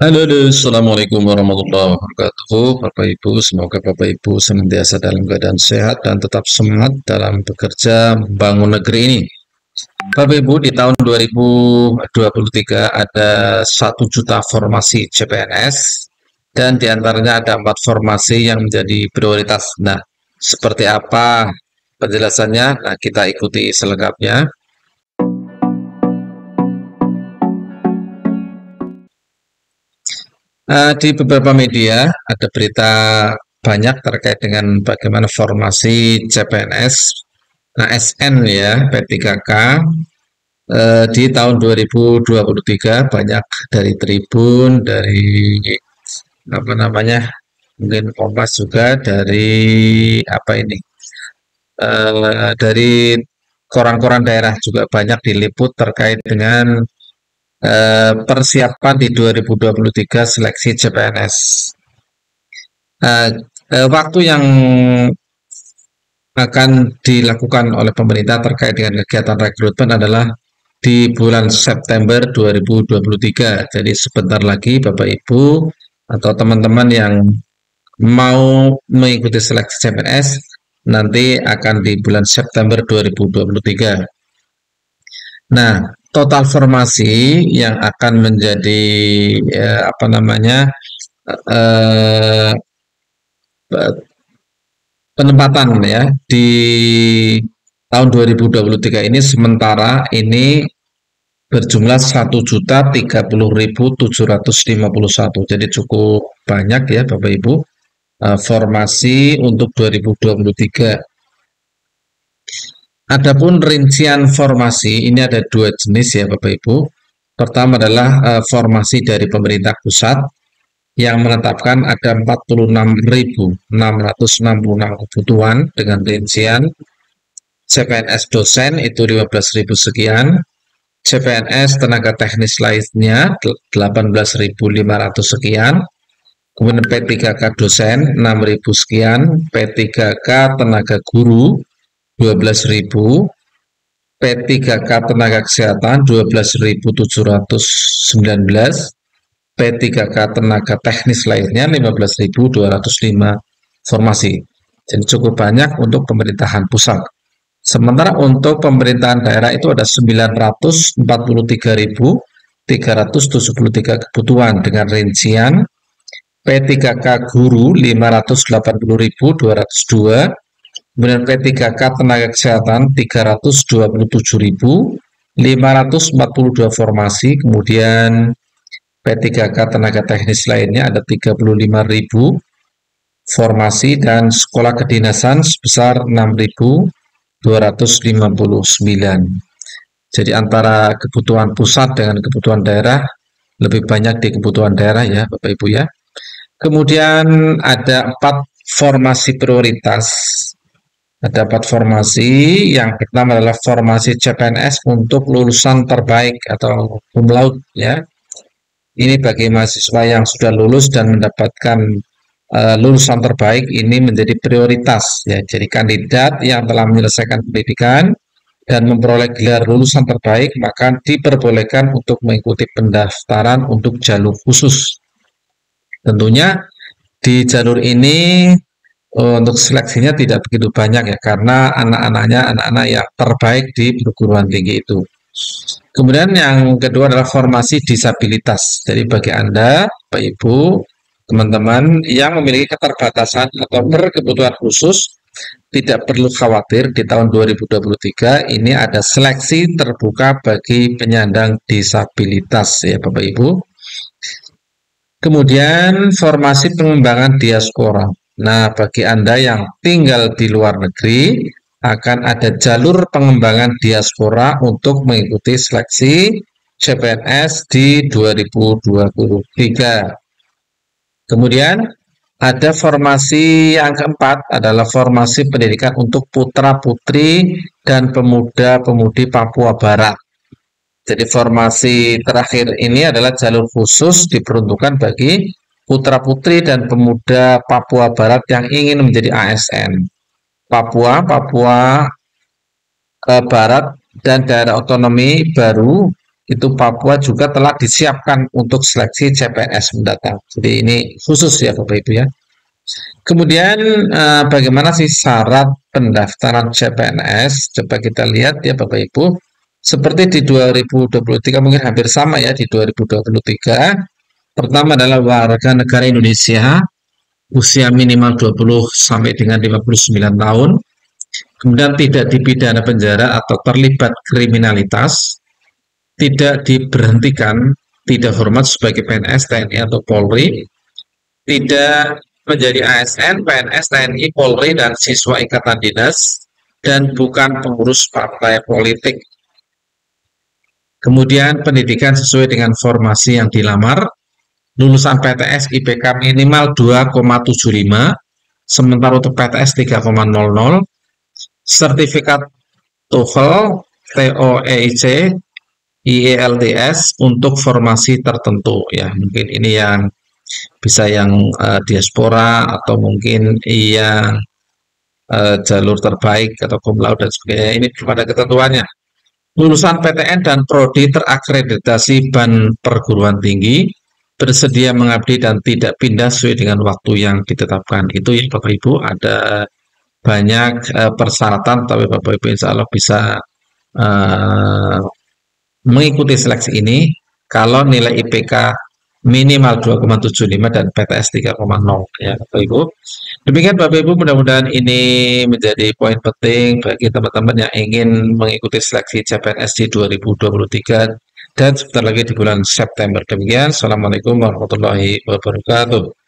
Halo, Assalamualaikum warahmatullahi wabarakatuh. Bapak Ibu, semoga Bapak Ibu senantiasa dalam keadaan sehat dan tetap semangat dalam bekerja membangun negeri ini. Bapak Ibu, di tahun 2023 ada 1 juta formasi CPNS dan diantaranya ada 4 formasi yang menjadi prioritas. Nah, seperti apa penjelasannya? Nah, kita ikuti selengkapnya. Di beberapa media ada berita banyak terkait dengan bagaimana formasi CPNS, ASN ya, P3K di tahun 2023 banyak dari Tribun, dari apa namanya, mungkin Kompas juga dari apa ini, dari koran-koran daerah juga banyak diliput terkait dengan persiapan di 2023 seleksi CPNS. Waktu yang akan dilakukan oleh pemerintah terkait dengan kegiatan rekrutmen adalah di bulan September 2023. Jadi sebentar lagi Bapak Ibu atau teman-teman yang mau mengikuti seleksi CPNS nanti akan di bulan September 2023. Nah, total formasi yang akan menjadi apa namanya eh, penempatan ya di tahun 2023 ini sementara ini berjumlah 1.030.751. Jadi cukup banyak ya Bapak Ibu formasi untuk 2023. Adapun rincian formasi ini ada 2 jenis ya Bapak Ibu. Pertama adalah formasi dari pemerintah pusat yang menetapkan ada 46.666 kebutuhan dengan rincian CPNS dosen itu 15.000 sekian, CPNS tenaga teknis lainnya 18.500 sekian, kemudian P3K dosen 6.000 sekian, P3K tenaga guru 12.000, P3K tenaga kesehatan 12.719, P3K tenaga teknis lainnya 15.205 formasi. Jadi cukup banyak untuk pemerintahan pusat. Sementara untuk pemerintahan daerah itu ada 943.373 kebutuhan dengan rincian P3K guru 580.202, kemudian P3K tenaga kesehatan 327.542 formasi, kemudian P3K tenaga teknis lainnya ada 35.000 formasi dan sekolah kedinasan sebesar 6.259. Jadi antara kebutuhan pusat dengan kebutuhan daerah lebih banyak di kebutuhan daerah ya Bapak Ibu ya. Kemudian ada 4 formasi prioritas. Ada 4 formasi. Yang pertama adalah formasi CPNS untuk lulusan terbaik atau cum laude ya. Ini bagi mahasiswa yang sudah lulus dan mendapatkan lulusan terbaik ini menjadi prioritas ya. Jadi kandidat yang telah menyelesaikan pendidikan dan memperoleh gelar lulusan terbaik maka diperbolehkan untuk mengikuti pendaftaran untuk jalur khusus. Tentunya di jalur ini untuk seleksinya tidak begitu banyak ya karena anak-anaknya anak-anak yang terbaik di perguruan tinggi itu. Kemudian yang kedua adalah formasi disabilitas. Jadi bagi Anda, Pak Ibu, teman-teman yang memiliki keterbatasan atau berkebutuhan khusus, tidak perlu khawatir di tahun 2023 ini ada seleksi terbuka bagi penyandang disabilitas ya Bapak Ibu. Kemudian formasi pengembangan diaspora. Nah, bagi Anda yang tinggal di luar negeri, akan ada jalur pengembangan diaspora untuk mengikuti seleksi CPNS di 2023. Kemudian ada formasi yang keempat adalah formasi pendidikan untuk putra-putri dan pemuda-pemudi Papua Barat. Jadi formasi terakhir ini adalah jalur khusus diperuntukkan bagi putra-putri dan pemuda Papua Barat yang ingin menjadi ASN. Papua Barat dan daerah otonomi baru itu Papua juga telah disiapkan untuk seleksi CPNS mendatang. Jadi ini khusus ya Bapak Ibu ya. Kemudian bagaimana sih syarat pendaftaran CPNS? Coba kita lihat ya Bapak Ibu. Seperti di 2023 mungkin hampir sama ya di 2023. Pertama adalah warga negara Indonesia, usia minimal 20 sampai dengan 59 tahun. Kemudian tidak dipidana penjara atau terlibat kriminalitas, tidak diberhentikan, tidak hormat sebagai PNS, TNI atau Polri, tidak menjadi ASN, PNS, TNI, Polri, dan siswa ikatan dinas, dan bukan pengurus partai politik. Kemudian pendidikan sesuai dengan formasi yang dilamar, lulusan PTS IPK minimal 2,75, sementara untuk PTS 3,00, sertifikat TOEFL, TOEIC, IELTS untuk formasi tertentu ya. Mungkin ini yang bisa yang diaspora atau mungkin yang jalur terbaik atau cum laude dan sebagainya. Ini pada ketentuannya. Lulusan PTN dan prodi terakreditasi BAN perguruan tinggi, bersedia mengabdi dan tidak pindah sesuai dengan waktu yang ditetapkan. Itu ya Bapak Ibu, ada banyak persyaratan, tapi Bapak Ibu insya Allah bisa mengikuti seleksi ini kalau nilai IPK minimal 2,75 dan PTS 3,0 ya Bapak Ibu. Demikian Bapak Ibu, mudah-mudahan ini menjadi poin penting bagi teman-teman yang ingin mengikuti seleksi CPNS di 2023 dan sebentar lagi di bulan September. Demikian, Assalamualaikum warahmatullahi wabarakatuh.